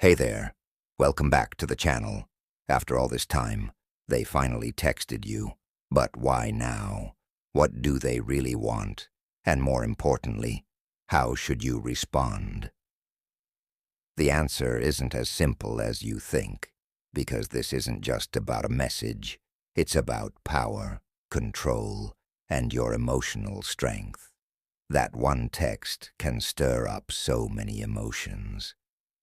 Hey there, welcome back to the channel. After all this time, they finally texted you. But why now? What do they really want? And more importantly, how should you respond? The answer isn't as simple as you think, because this isn't just about a message. It's about power, control, and your emotional strength. That one text can stir up so many emotions.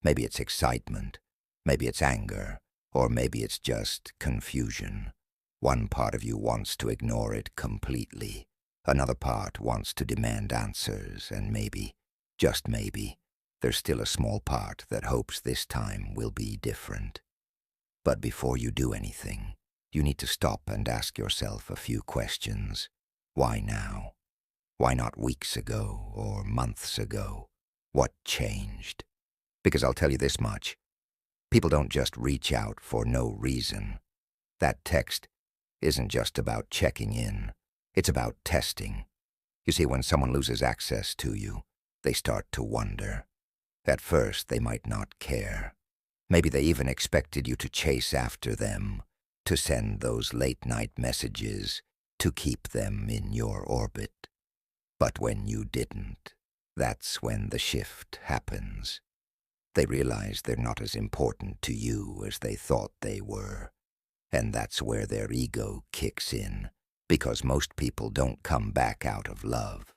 Maybe it's excitement, maybe it's anger, or maybe it's just confusion. One part of you wants to ignore it completely. Another part wants to demand answers, and maybe, just maybe, there's still a small part that hopes this time will be different. But before you do anything, you need to stop and ask yourself a few questions. Why now? Why not weeks ago or months ago? What changed? Because I'll tell you this much, people don't just reach out for no reason. That text isn't just about checking in, it's about testing. You see, when someone loses access to you, they start to wonder. At first, they might not care. Maybe they even expected you to chase after them, to send those late-night messages, to keep them in your orbit. But when you didn't, that's when the shift happens. They realize they're not as important to you as they thought they were. And that's where their ego kicks in, because most people don't come back out of love.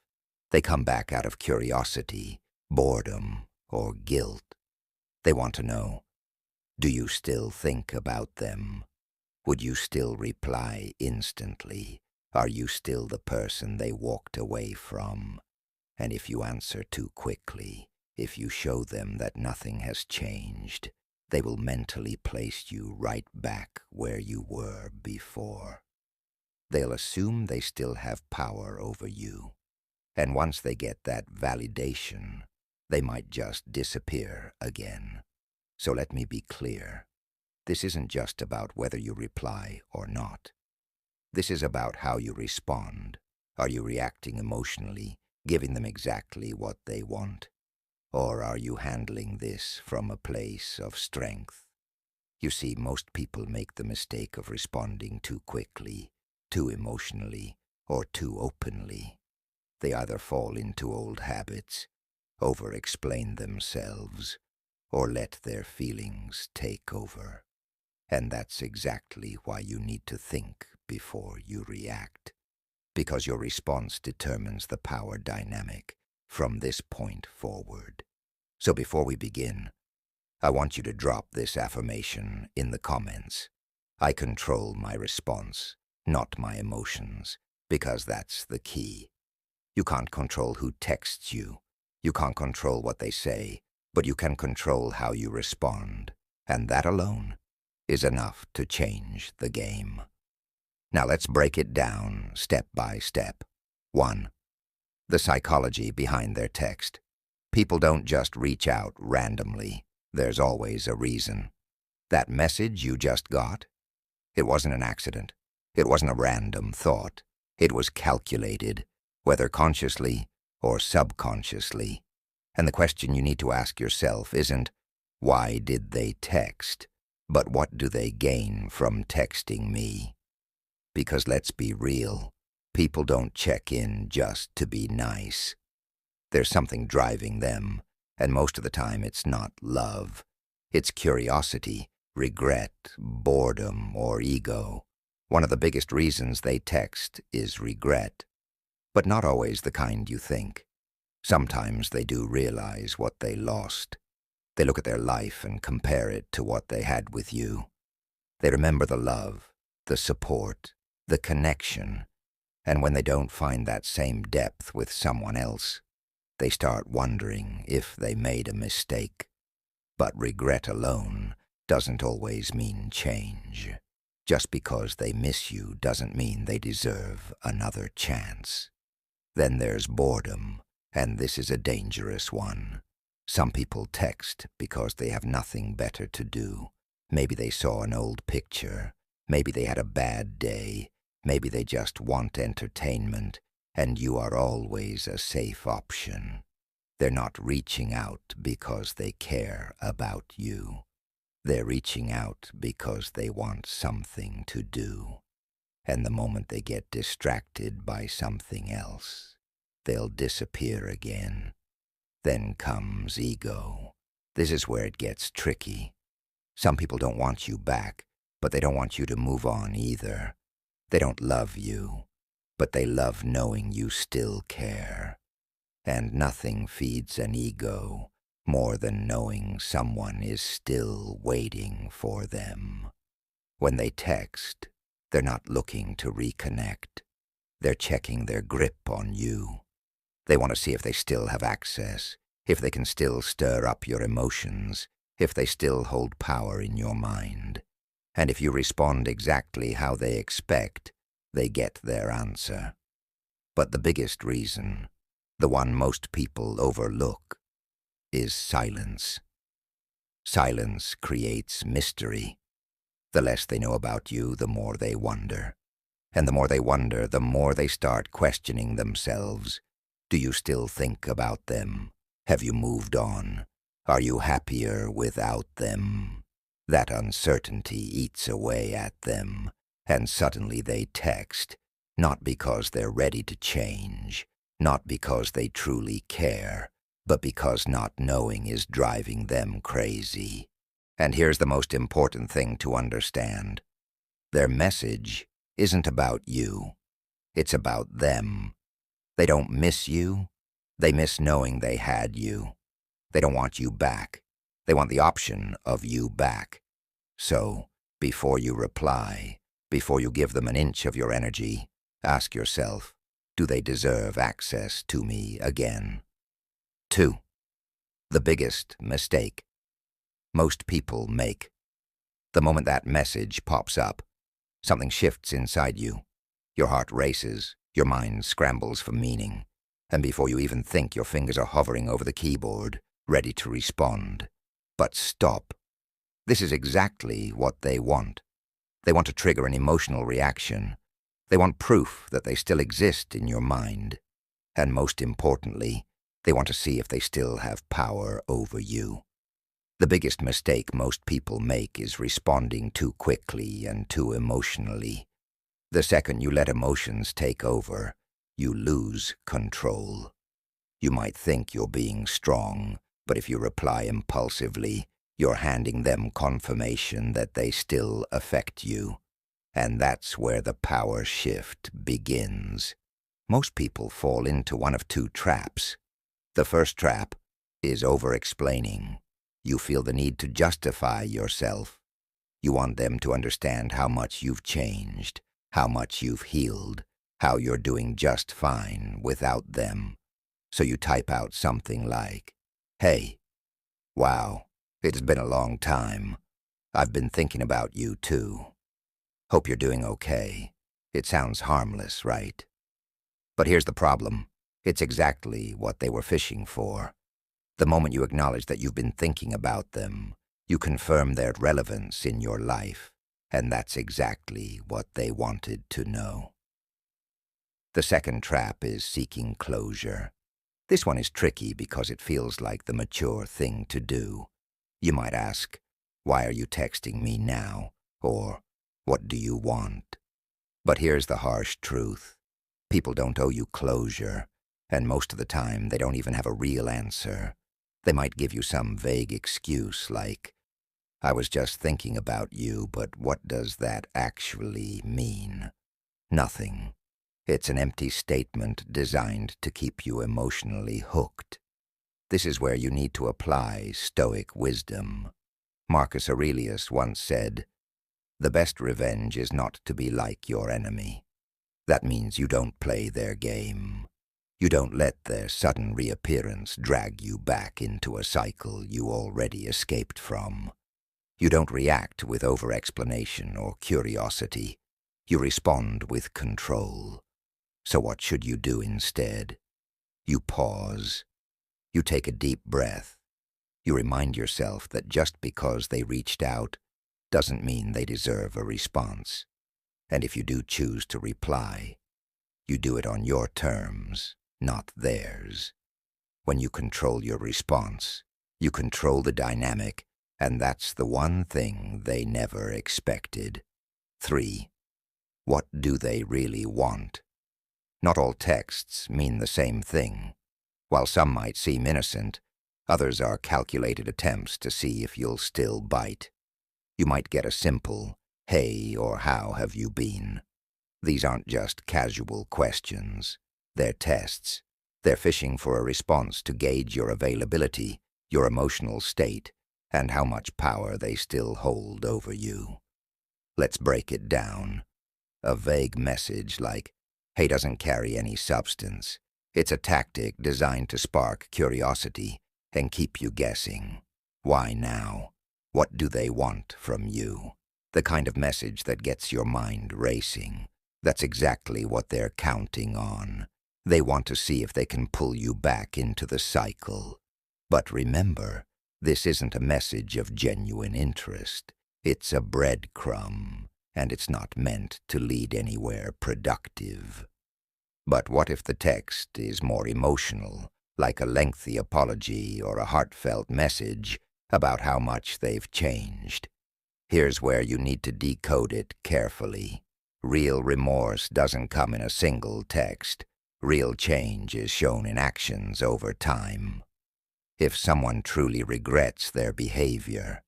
They come back out of curiosity, boredom, or guilt. They want to know, do you still think about them? Would you still reply instantly? Are you still the person they walked away from? And if you answer too quickly, if you show them that nothing has changed, they will mentally place you right back where you were before. They'll assume they still have power over you. And once they get that validation, they might just disappear again. So let me be clear. This isn't just about whether you reply or not. This is about how you respond. Are you reacting emotionally, giving them exactly what they want? Or are you handling this from a place of strength? You see, most people make the mistake of responding too quickly, too emotionally, or too openly. They either fall into old habits, over-explain themselves, or let their feelings take over. And that's exactly why you need to think before you react, because your response determines the power dynamic from this point forward. So before we begin, I want you to drop this affirmation in the comments. I control my response, not my emotions, because that's the key. You can't control who texts you. You can't control what they say, but you can control how you respond, and that alone is enough to change the game. Now let's break it down step by step. 1. The psychology behind their text. People don't just reach out randomly. There's always a reason. That message you just got? It wasn't an accident. It wasn't a random thought. It was calculated, whether consciously or subconsciously. And the question you need to ask yourself isn't, why did they text? But what do they gain from texting me? Because let's be real, people don't check in just to be nice. There's something driving them, and most of the time it's not love. It's curiosity, regret, boredom, or ego. One of the biggest reasons they text is regret, but not always the kind you think. Sometimes they do realize what they lost. They look at their life and compare it to what they had with you. They remember the love, the support, the connection, and when they don't find that same depth with someone else, they start wondering if they made a mistake. But regret alone doesn't always mean change. Just because they miss you doesn't mean they deserve another chance. Then there's boredom, and this is a dangerous one. Some people text because they have nothing better to do. Maybe they saw an old picture. Maybe they had a bad day. Maybe they just want entertainment, and you are always a safe option. They're not reaching out because they care about you. They're reaching out because they want something to do. And the moment they get distracted by something else, they'll disappear again. Then comes ego. This is where it gets tricky. Some people don't want you back, but they don't want you to move on either. They don't love you, but they love knowing you still care. And nothing feeds an ego more than knowing someone is still waiting for them. When they text, they're not looking to reconnect. They're checking their grip on you. They want to see if they still have access, if they can still stir up your emotions, if they still hold power in your mind. And if you respond exactly how they expect, they get their answer. But the biggest reason, the one most people overlook, is silence. Silence creates mystery. The less they know about you, the more they wonder. And the more they wonder, the more they start questioning themselves. Do you still think about them? Have you moved on? Are you happier without them? That uncertainty eats away at them, and suddenly they text, not because they're ready to change, not because they truly care, but because not knowing is driving them crazy. And here's the most important thing to understand. Their message isn't about you. It's about them. They don't miss you. They miss knowing they had you. They don't want you back. They want the option of you back. So, before you reply, before you give them an inch of your energy, ask yourself, do they deserve access to me again? 2. The biggest mistake most people make. The moment that message pops up, something shifts inside you. Your heart races, your mind scrambles for meaning, and before you even think, your fingers are hovering over the keyboard, ready to respond. But stop. This is exactly what they want. They want to trigger an emotional reaction. They want proof that they still exist in your mind. And most importantly, they want to see if they still have power over you. The biggest mistake most people make is responding too quickly and too emotionally. The second you let emotions take over, you lose control. You might think you're being strong, but if you reply impulsively, you're handing them confirmation that they still affect you. And that's where the power shift begins. Most people fall into one of two traps. The first trap is over-explaining. You feel the need to justify yourself. You want them to understand how much you've changed, how much you've healed, how you're doing just fine without them. So you type out something like, "Hey, wow, it's been a long time. I've been thinking about you too. Hope you're doing okay." It sounds harmless, right? But here's the problem. It's exactly what they were fishing for. The moment you acknowledge that you've been thinking about them, you confirm their relevance in your life, and that's exactly what they wanted to know. The second trap is seeking closure. This one is tricky because it feels like the mature thing to do. You might ask, "Why are you texting me now?" Or, "What do you want?" But here's the harsh truth. People don't owe you closure, and most of the time they don't even have a real answer. They might give you some vague excuse like, "I was just thinking about you, but what does that actually mean?" Nothing. It's an empty statement designed to keep you emotionally hooked. This is where you need to apply Stoic wisdom. Marcus Aurelius once said, "The best revenge is not to be like your enemy." That means you don't play their game. You don't let their sudden reappearance drag you back into a cycle you already escaped from. You don't react with over-explanation or curiosity. You respond with control. So what should you do instead? You pause. You take a deep breath. You remind yourself that just because they reached out doesn't mean they deserve a response. And if you do choose to reply, you do it on your terms, not theirs. When you control your response, you control the dynamic, and that's the one thing they never expected. 3. What do they really want? Not all texts mean the same thing. While some might seem innocent, others are calculated attempts to see if you'll still bite. You might get a simple, "Hey," or "How have you been?" These aren't just casual questions. They're tests. They're fishing for a response to gauge your availability, your emotional state, and how much power they still hold over you. Let's break it down. A vague message like, "Hey" doesn't carry any substance. It's a tactic designed to spark curiosity and keep you guessing. Why now? What do they want from you? The kind of message that gets your mind racing. That's exactly what they're counting on. They want to see if they can pull you back into the cycle. But remember, this isn't a message of genuine interest. It's a breadcrumb, and it's not meant to lead anywhere productive. But what if the text is more emotional, like a lengthy apology or a heartfelt message about how much they've changed? Here's where you need to decode it carefully. Real remorse doesn't come in a single text. Real change is shown in actions over time. If someone truly regrets their behavior,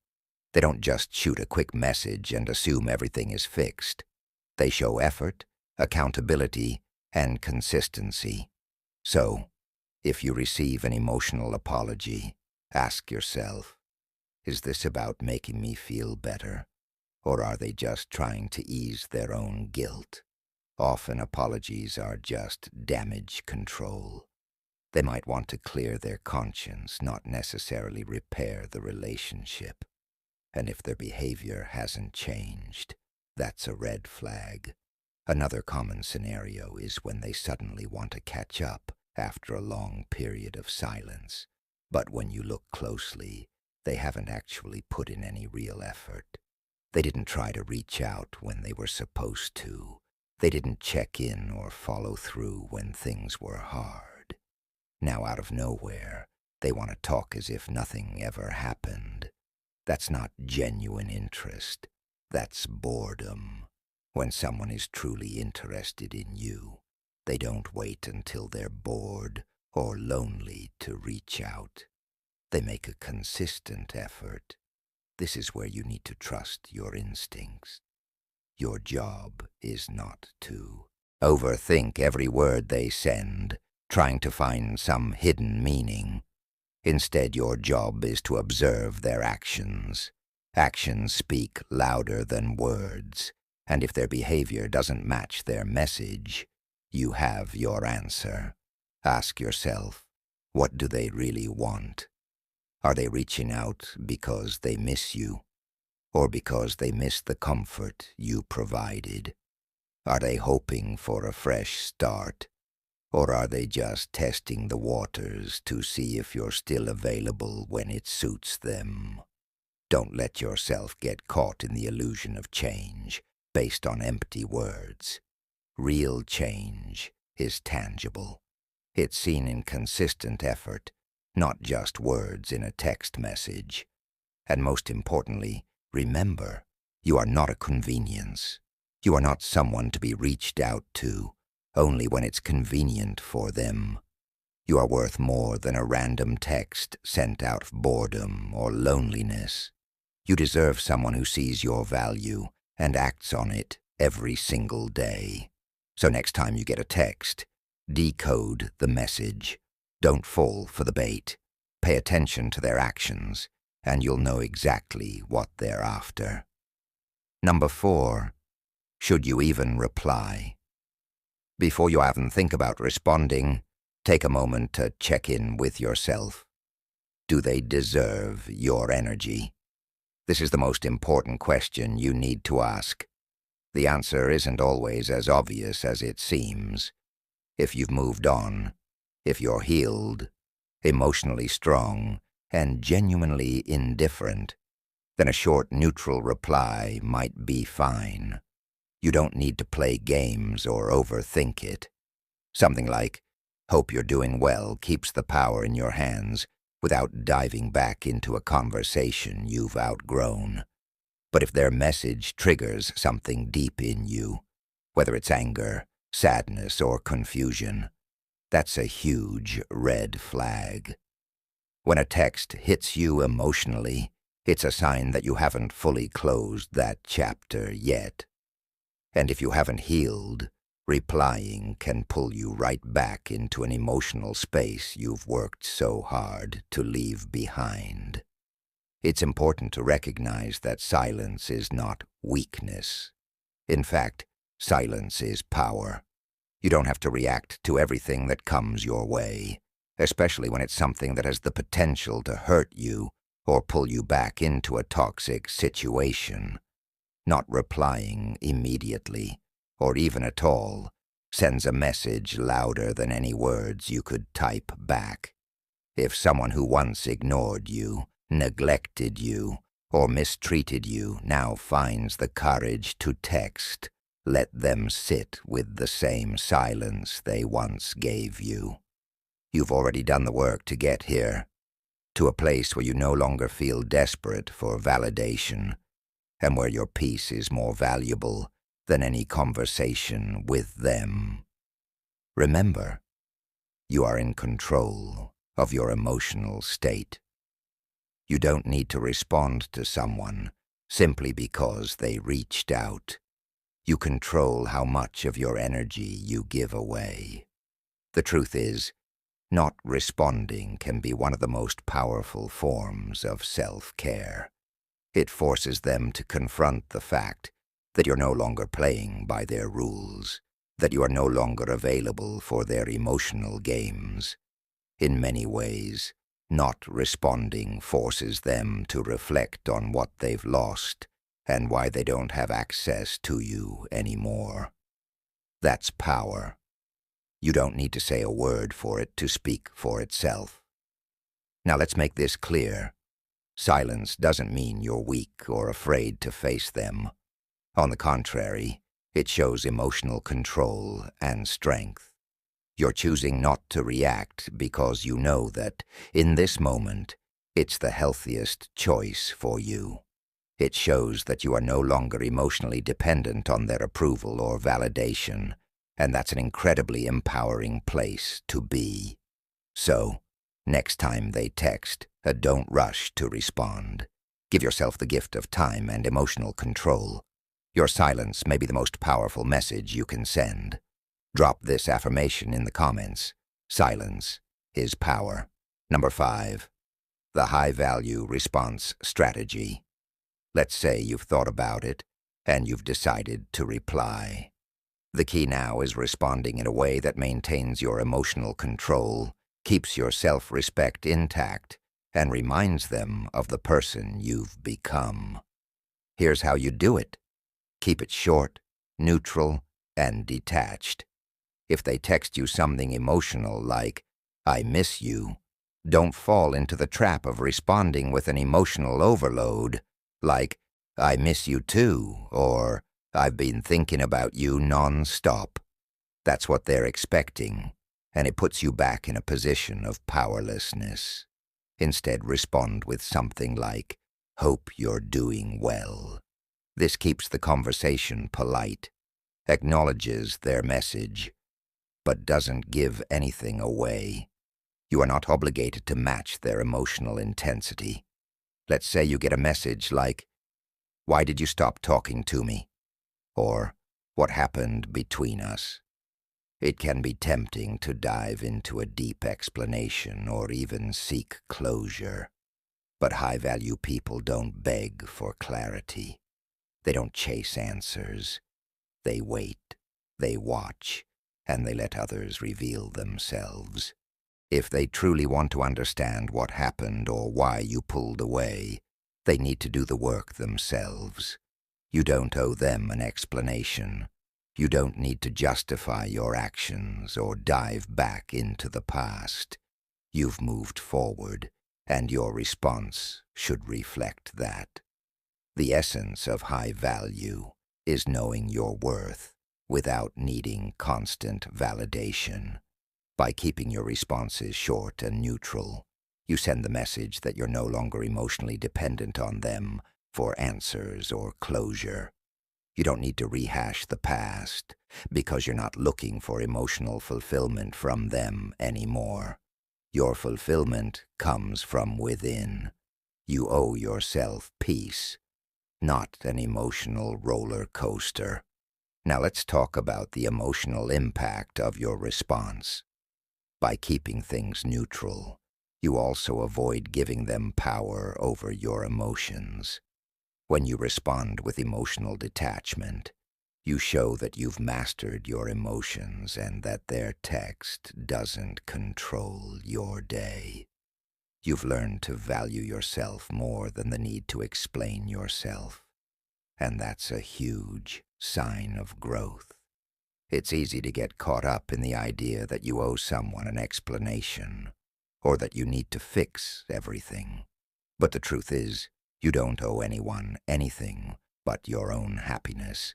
they don't just shoot a quick message and assume everything is fixed. They show effort, accountability, and consistency. So, if you receive an emotional apology, ask yourself, is this about making me feel better? Or are they just trying to ease their own guilt? Often apologies are just damage control. They might want to clear their conscience, not necessarily repair the relationship. And if their behavior hasn't changed, that's a red flag. Another common scenario is when they suddenly want to catch up after a long period of silence. But when you look closely, they haven't actually put in any real effort. They didn't try to reach out when they were supposed to. They didn't check in or follow through when things were hard. Now, out of nowhere, they want to talk as if nothing ever happened. That's not genuine interest. That's boredom. When someone is truly interested in you, they don't wait until they're bored or lonely to reach out. They make a consistent effort. This is where you need to trust your instincts. Your job is not to overthink every word they send, trying to find some hidden meaning. Instead, your job is to observe their actions. Actions speak louder than words, and if their behavior doesn't match their message, you have your answer. Ask yourself, what do they really want? Are they reaching out because they miss you, or because they miss the comfort you provided? Are they hoping for a fresh start, or are they just testing the waters to see if you're still available when it suits them? Don't let yourself get caught in the illusion of change based on empty words. Real change is tangible. It's seen in consistent effort, not just words in a text message. And most importantly, remember, you are not a convenience. You are not someone to be reached out to only when it's convenient for them. You are worth more than a random text sent out of boredom or loneliness. You deserve someone who sees your value and acts on it every single day. So next time you get a text, decode the message. Don't fall for the bait. Pay attention to their actions, and you'll know exactly what they're after. Number 4, should you even reply? Before you even think about responding, take a moment to check in with yourself. Do they deserve your energy? This is the most important question you need to ask. The answer isn't always as obvious as it seems. If you've moved on, if you're healed, emotionally strong, and genuinely indifferent, then a short neutral reply might be fine. You don't need to play games or overthink it. Something like, Hope you're doing well keeps the power in your hands without diving back into a conversation you've outgrown. But if their message triggers something deep in you, whether it's anger, sadness, or confusion, that's a huge red flag. When a text hits you emotionally, it's a sign that you haven't fully closed that chapter yet. And if you haven't healed, replying can pull you right back into an emotional space you've worked so hard to leave behind. It's important to recognize that silence is not weakness. In fact, silence is power. You don't have to react to everything that comes your way, especially when it's something that has the potential to hurt you or pull you back into a toxic situation. Not replying immediately, or even at all, sends a message louder than any words you could type back. If someone who once ignored you, neglected you, or mistreated you now finds the courage to text, let them sit with the same silence they once gave you. You've already done the work to get here, to a place where you no longer feel desperate for validation, and where your peace is more valuable than any conversation with them. Remember, you are in control of your emotional state. You don't need to respond to someone simply because they reached out. You control how much of your energy you give away. The truth is, not responding can be one of the most powerful forms of self-care. It forces them to confront the fact that you're no longer playing by their rules, that you are no longer available for their emotional games. In many ways, not responding forces them to reflect on what they've lost and why they don't have access to you anymore. That's power. You don't need to say a word for it to speak for itself. Now let's make this clear. Silence doesn't mean you're weak or afraid to face them. On the contrary, it shows emotional control and strength. You're choosing not to react because you know that, in this moment, it's the healthiest choice for you. It shows that you are no longer emotionally dependent on their approval or validation, and that's an incredibly empowering place to be. So, next time they text, don't rush to respond. Give yourself the gift of time and emotional control. Your silence may be the most powerful message you can send. Drop this affirmation in the comments. Silence is power. Number 5. The high-value response strategy. Let's say you've thought about it, and you've decided to reply. The key now is responding in a way that maintains your emotional control, keeps your self-respect intact, and reminds them of the person you've become. Here's how you do it. Keep it short, neutral, and detached. If they text you something emotional like, "I miss you," don't fall into the trap of responding with an emotional overload, like, "I miss you too," or "I've been thinking about you non-stop." That's what they're expecting, and it puts you back in a position of powerlessness. Instead, respond with something like, "Hope you're doing well." This keeps the conversation polite, acknowledges their message, but doesn't give anything away. You are not obligated to match their emotional intensity. Let's say you get a message like, "Why did you stop talking to me?" Or, "What happened between us?" It can be tempting to dive into a deep explanation or even seek closure. But high-value people don't beg for clarity. They don't chase answers. They wait, they watch, and they let others reveal themselves. If they truly want to understand what happened or why you pulled away, they need to do the work themselves. You don't owe them an explanation. You don't need to justify your actions or dive back into the past. You've moved forward, and your response should reflect that. The essence of high value is knowing your worth without needing constant validation. By keeping your responses short and neutral, you send the message that you're no longer emotionally dependent on them for answers or closure. You don't need to rehash the past because you're not looking for emotional fulfillment from them anymore. Your fulfillment comes from within. You owe yourself peace, not an emotional roller coaster. Now let's talk about the emotional impact of your response. By keeping things neutral, you also avoid giving them power over your emotions. When you respond with emotional detachment, you show that you've mastered your emotions and that their text doesn't control your day. You've learned to value yourself more than the need to explain yourself, and that's a huge sign of growth. It's easy to get caught up in the idea that you owe someone an explanation, or that you need to fix everything. But the truth is, you don't owe anyone anything but your own happiness.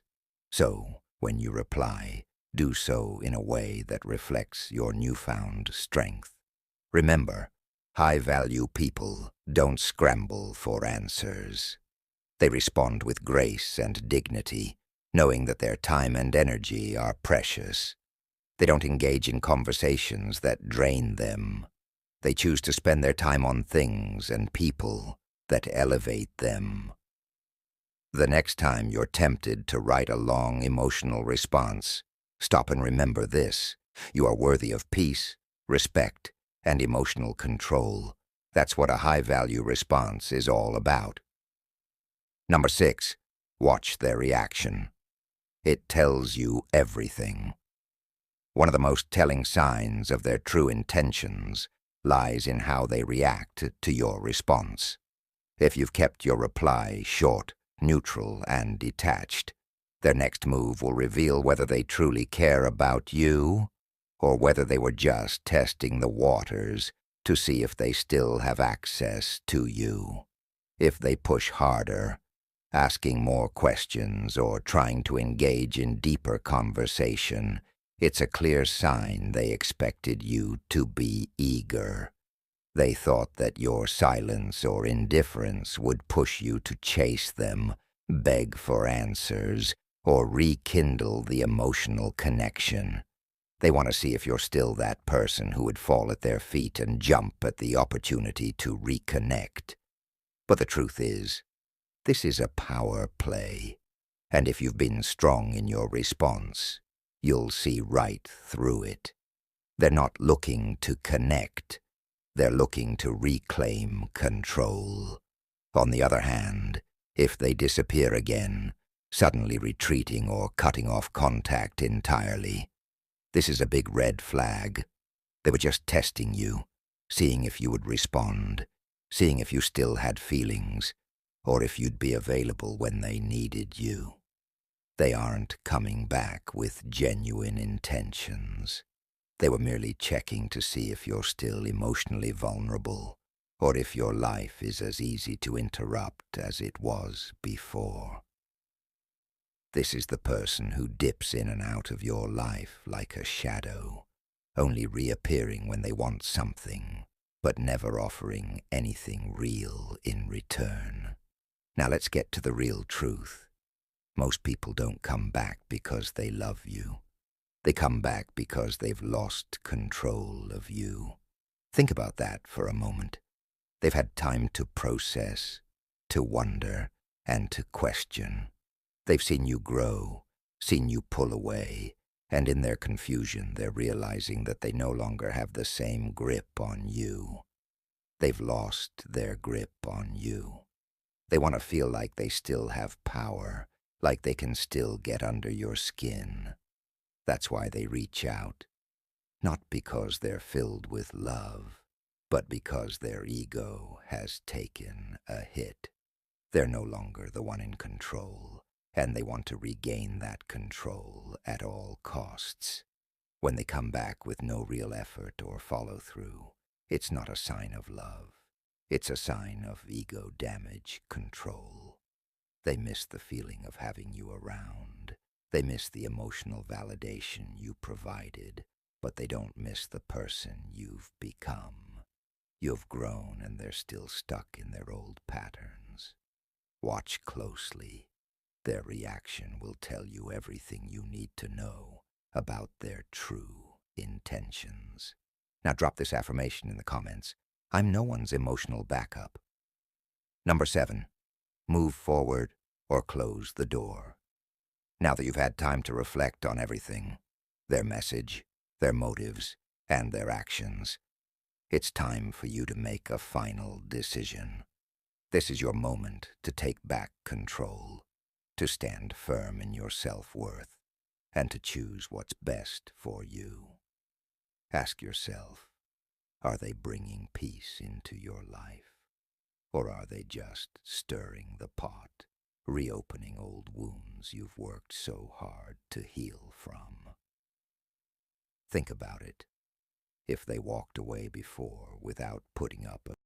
So, when you reply, do so in a way that reflects your newfound strength. Remember, high-value people don't scramble for answers. They respond with grace and dignity, knowing that their time and energy are precious. They don't engage in conversations that drain them. They choose to spend their time on things and people that elevate them. The next time you're tempted to write a long emotional response, stop and remember this. You are worthy of peace, respect, and emotional control. That's what a high-value response is all about. Number 6, watch their reaction. It tells you everything. One of the most telling signs of their true intentions lies in how they react to your response. If you've kept your reply short, neutral, and detached, their next move will reveal whether they truly care about you or whether they were just testing the waters to see if they still have access to you. If they push harder, asking more questions or trying to engage in deeper conversation, it's a clear sign they expected you to be eager. They thought that your silence or indifference would push you to chase them, beg for answers, or rekindle the emotional connection. They want to see if you're still that person who would fall at their feet and jump at the opportunity to reconnect. But the truth is, this is a power play, and if you've been strong in your response, you'll see right through it. They're not looking to connect. They're looking to reclaim control. On the other hand, if they disappear again, suddenly retreating or cutting off contact entirely, this is a big red flag. They were just testing you, seeing if you would respond, seeing if you still had feelings, or if you'd be available when they needed you. They aren't coming back with genuine intentions. They were merely checking to see if you're still emotionally vulnerable, or if your life is as easy to interrupt as it was before. This is the person who dips in and out of your life like a shadow, only reappearing when they want something, but never offering anything real in return. Now let's get to the real truth. Most people don't come back because they love you. They come back because they've lost control of you. Think about that for a moment. They've had time to process, to wonder, and to question. They've seen you grow, seen you pull away, and in their confusion they're realizing that they no longer have the same grip on you. They've lost their grip on you. They want to feel like they still have power, like they can still get under your skin. That's why they reach out, not because they're filled with love, but because their ego has taken a hit. They're no longer the one in control, and they want to regain that control at all costs. When they come back with no real effort or follow-through, it's not a sign of love. It's a sign of ego damage control. They miss the feeling of having you around. They miss the emotional validation you provided. but they don't miss the person you've become. You've grown and they're still stuck in their old patterns. Watch closely. Their reaction will tell you everything you need to know about their true intentions. Now drop this affirmation in the comments. I'm no one's emotional backup. Number 7. Move forward or close the door. Now that you've had time to reflect on everything, their message, their motives, and their actions, it's time for you to make a final decision. This is your moment to take back control, to stand firm in your self-worth, and to choose what's best for you. Ask yourself, are they bringing peace into your life? Or are they just stirring the pot, reopening old wounds you've worked so hard to heal from? Think about it. If they walked away before without putting up a